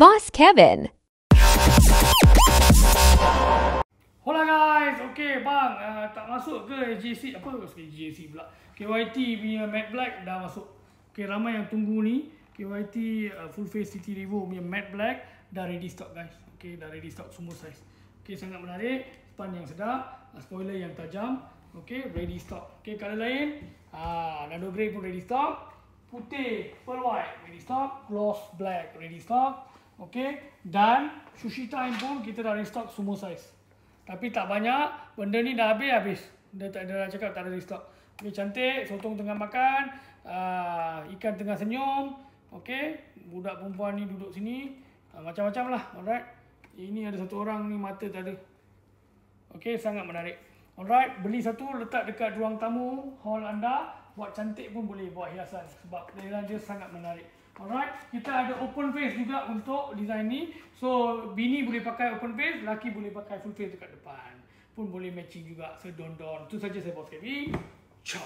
Boss Kevin. Hola guys, okay bang, tak masuk ke JC apa JC pula, KYT punya matte black dah masuk. Okay, ramai yang tunggu ni KYT full face CT Revo punya matte black dah ready stock guys. Okay, dah ready stock semua size. Okay, sangat menarik, span yang sedap, spoiler yang tajam. Okay, ready stock. Okay, color lain Nano grey pun ready stock, putih pearl white ready stock, gloss black ready stock. Okay, dan sushi time pun kita dah restock semua size. Tapi tak banyak, benda ni dah habis. Dia tak ada cakap tak ada restock. Okay, cantik, sotong tengah makan, ikan tengah senyum. Okay, budak perempuan ni duduk sini, macam-macam lah. Alright, ini ada satu orang ni mata tak ada. Okay, sangat menarik. Alright, beli satu letak dekat ruang tamu hall anda, buat cantik pun boleh, buat hiasan. Sebab dia sangat menarik. Alright, kita ada open face juga untuk design ni. So, bini boleh pakai open face, lelaki boleh pakai full face dekat depan. Pun boleh matching juga, sedon-don. Itu saja saya Boss Kevin. Ciao.